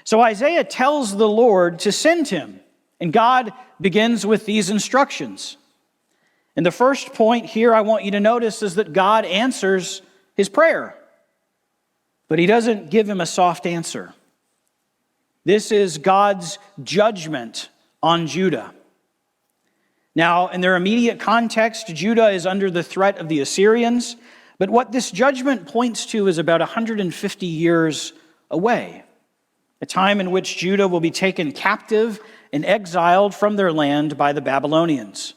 So Isaiah tells the Lord to send him, and God begins with these instructions. And the first point here I want you to notice is that God answers his prayer, but he doesn't give him a soft answer. This is God's judgment on Judah. Now, in their immediate context, Judah is under the threat of the Assyrians, but what this judgment points to is about 150 years away, a time in which Judah will be taken captive and exiled from their land by the Babylonians.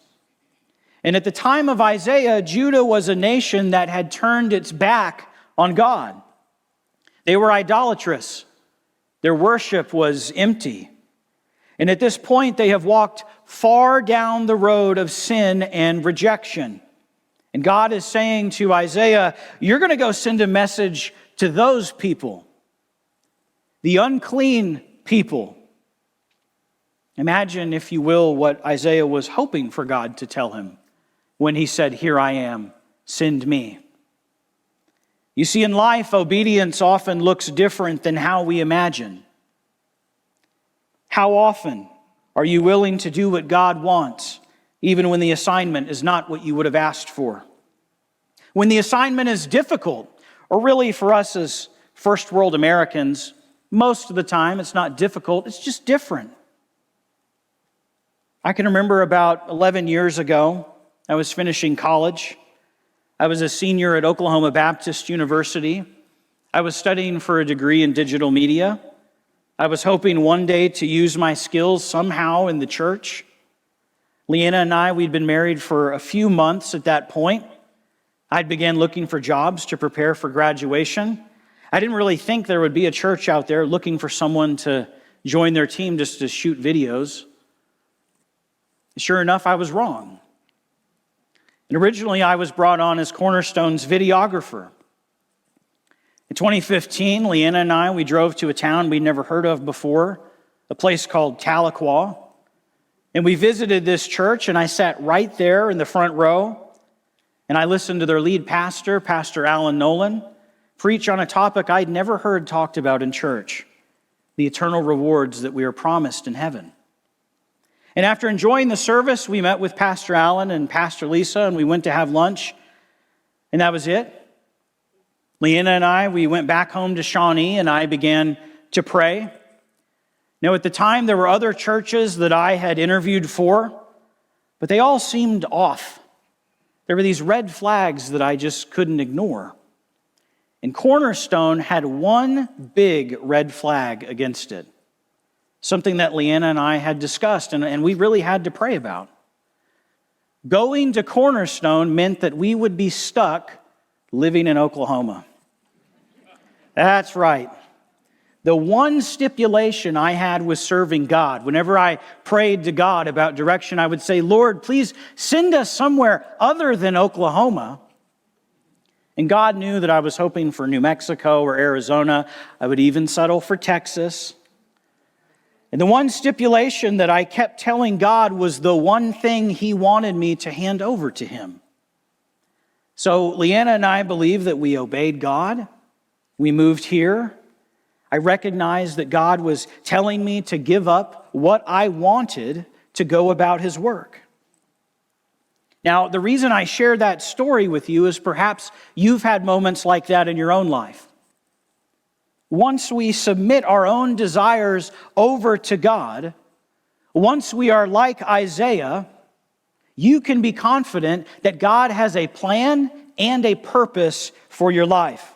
And at the time of Isaiah, Judah was a nation that had turned its back on God. They were idolatrous. Their worship was empty. And at this point, they have walked far down the road of sin and rejection. And God is saying to Isaiah, you're going to go send a message to those people, the unclean people. Imagine, if you will, what Isaiah was hoping for God to tell him when he said, "Here I am, send me." You see, in life, obedience often looks different than how we imagine. How often are you willing to do what God wants, even when the assignment is not what you would have asked for? When the assignment is difficult, or really for us as first world Americans, most of the time it's not difficult, it's just different. I can remember about 11 years ago, I was finishing college. I was a senior at Oklahoma Baptist University. I was studying for a degree in digital media. I was hoping one day to use my skills somehow in the church. Leanna and I, we'd been married for a few months at that point. I'd began looking for jobs to prepare for graduation. I didn't really think there would be a church out there looking for someone to join their team just to shoot videos. Sure enough, I was wrong. And originally, I was brought on as Cornerstone's videographer. In 2015, Leanna and I, we drove to a town we'd never heard of before, a place called Tahlequah. And we visited this church, and I sat right there in the front row, and I listened to their lead pastor, Pastor Allen Nolan, preach on a topic I'd never heard talked about in church, the eternal rewards that we are promised in heaven. And after enjoying the service, we met with Pastor Allen and Pastor Lisa, and we went to have lunch, and that was it. Leanna and I, we went back home to Shawnee, and I began to pray. Now, at the time, there were other churches that I had interviewed for, but they all seemed off. There were these red flags that I just couldn't ignore. And Cornerstone had one big red flag against it. Something that Leanna and I had discussed and we really had to pray about. Going to Cornerstone meant that we would be stuck living in Oklahoma. That's right. The one stipulation I had was serving God. Whenever I prayed to God about direction, I would say, "Lord, please send us somewhere other than Oklahoma." And God knew that I was hoping for New Mexico or Arizona. I would even settle for Texas. And the one stipulation that I kept telling God was the one thing He wanted me to hand over to Him. So Leanna and I believe that we obeyed God. We moved here. I recognized that God was telling me to give up what I wanted to go about His work. Now, the reason I share that story with you is perhaps you've had moments like that in your own life. Once we submit our own desires over to God, once we are like Isaiah, you can be confident that God has a plan and a purpose for your life.